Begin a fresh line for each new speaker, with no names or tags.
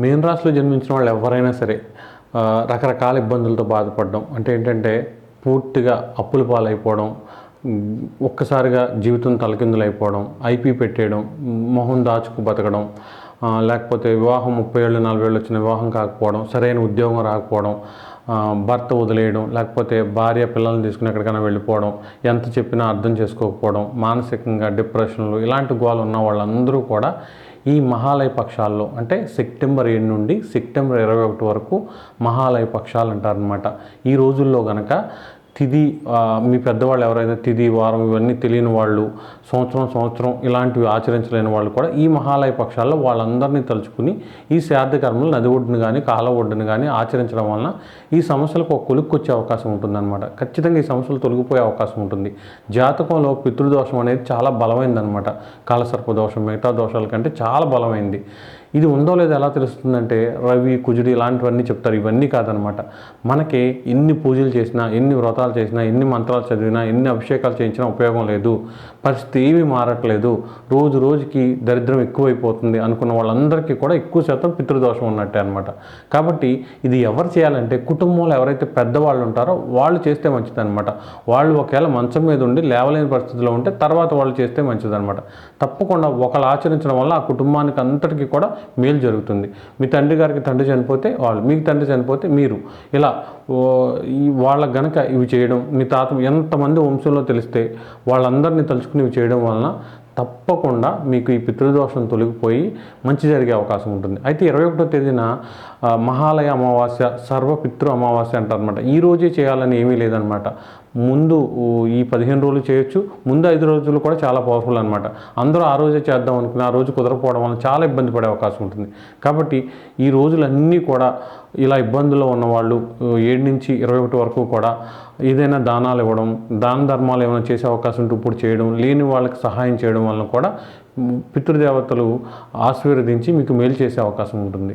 మీన రాశిలో జన్మించిన వాళ్ళు ఎవరైనా సరే రకరకాల ఇబ్బందులతో బాధపడడం అంటే ఏంటంటే పూర్తిగా అప్పుల పాలైపోవడం, ఒక్కసారిగా జీవితం తలకిందులైపోవడం, ఐపీ పెట్టేయడం, మొహం దాచుకు బతకడం, లేకపోతే వివాహం 30 ఏళ్ళు 40 ఏళ్ళు వచ్చిన వివాహం కాకపోవడం, సరైన ఉద్యోగం రాకపోవడం, భర్త వదిలేయడం, లేకపోతే భార్య పిల్లల్ని తీసుకుని ఎక్కడికైనా వెళ్ళిపోవడం, ఎంత చెప్పినా అర్థం చేసుకోకపోవడం, మానసికంగా డిప్రెషన్లు ఇలాంటి గోలు ఉన్న వాళ్ళందరూ కూడా ఈ మహాలయ పక్షాల్లో అంటే సెప్టెంబర్ 7 నుండి సెప్టెంబర్ 21 వరకు మహాలయ పక్షాలు అంటారనమాట. ఈ రోజుల్లో కనుక తిథి మీ పెద్దవాళ్ళు ఎవరైతే తిథి వారం ఇవన్నీ తెలియని వాళ్ళు, సంవత్సరం ఇలాంటివి ఆచరించలేని వాళ్ళు కూడా ఈ మహాలయ పక్షాల్లో వాళ్ళందరినీ తలుచుకుని ఈ శ్రాద్ధ కర్మలు నది ఒడ్డును కానీ కాల ఒడ్డును కానీ ఆచరించడం వలన ఈ సమస్యలకు ఒక కొలుక్కు వచ్చే అవకాశం ఉంటుందన్నమాట. ఖచ్చితంగా ఈ సమస్యలు తొలగిపోయే అవకాశం ఉంటుంది. జాతకంలో పితృదోషం అనేది చాలా బలమైందనమాట. కాలసర్ప దోషం మిగతా దోషాల కంటే చాలా బలమైంది. ఇది ఉందో లేదో ఎలా తెలుస్తుందంటే రవి కుజుడు ఇలాంటివన్నీ చెప్తారు. ఇవన్నీ కాదనమాట. మనకి ఎన్ని పూజలు చేసినా, ఎన్ని వ్రతాలు చేసినా, ఎన్ని మంత్రాలు చదివినా, ఎన్ని అభిషేకాలు చేయించినా ఉపయోగం లేదు. పరిస్థితి ఏమీ మారట్లేదు. రోజుకి దరిద్రం ఎక్కువైపోతుంది అనుకున్న వాళ్ళందరికీ కూడా ఎక్కువ శాతం పితృదోషం ఉన్నట్టే అనమాట. కాబట్టి ఇది ఎవరు చేయాలంటే కుటుంబంలో ఎవరైతే పెద్దవాళ్ళు ఉంటారో వాళ్ళు చేస్తే మంచిదన్నమాట. వాళ్ళు ఒకవేళ మంచం మీద ఉండి లేవలేని పరిస్థితిలో ఉంటే తర్వాత వాళ్ళు చేస్తే మంచిదన్నమాట. తప్పకుండా ఒకళ్ళు ఆచరించడం వల్ల ఆ కుటుంబానికి అంతటికీ కూడా మేలు జరుగుతుంది. మీ తండ్రి గారికి తండ్రి చనిపోతే వాళ్ళు, మీకు తండ్రి చనిపోతే మీరు, ఇలా వాళ్ళకు గనక ఇవి చేయడం, మీ తాత ఎంతమంది వంశంలో తెలిస్తే వాళ్ళందరినీ తలుచుకుని ఇవి చేయడం వలన తప్పకుండా మీకు ఈ పితృదోషం తొలగిపోయి మంచి జరిగే అవకాశం ఉంటుంది. అయితే 21వ తేదీన మహాలయ అమావాస్య, సర్వపితృ అమావాస్య అంటారనమాట. ఈ రోజే చేయాలని ఏమీ లేదనమాట. ముందు ఈ 15 రోజులు చేయొచ్చు, ముందు 5 రోజులు కూడా చాలా పవర్ఫుల్ అనమాట. అందరూ ఆ రోజే చేద్దాం అనుకుని ఆ రోజు కుదరకపోవడం వల్ల చాలా ఇబ్బంది పడే అవకాశం ఉంటుంది. కాబట్టి ఈ రోజులన్నీ కూడా ఇలా ఇబ్బందుల్లో ఉన్నవాళ్ళు 7 నుంచి 21 వరకు కూడా ఏదైనా దానాలు ఇవ్వడం, దాన ధర్మాలు ఏమైనా చేసే అవకాశం ఉంటే ఇప్పుడు చేయడం, లేని వాళ్ళకి సహాయం చేయడం వలన కూడా పితృదేవతలు ఆశీర్వదించి మీకు మేలు చేసే అవకాశం ఉంటుంది.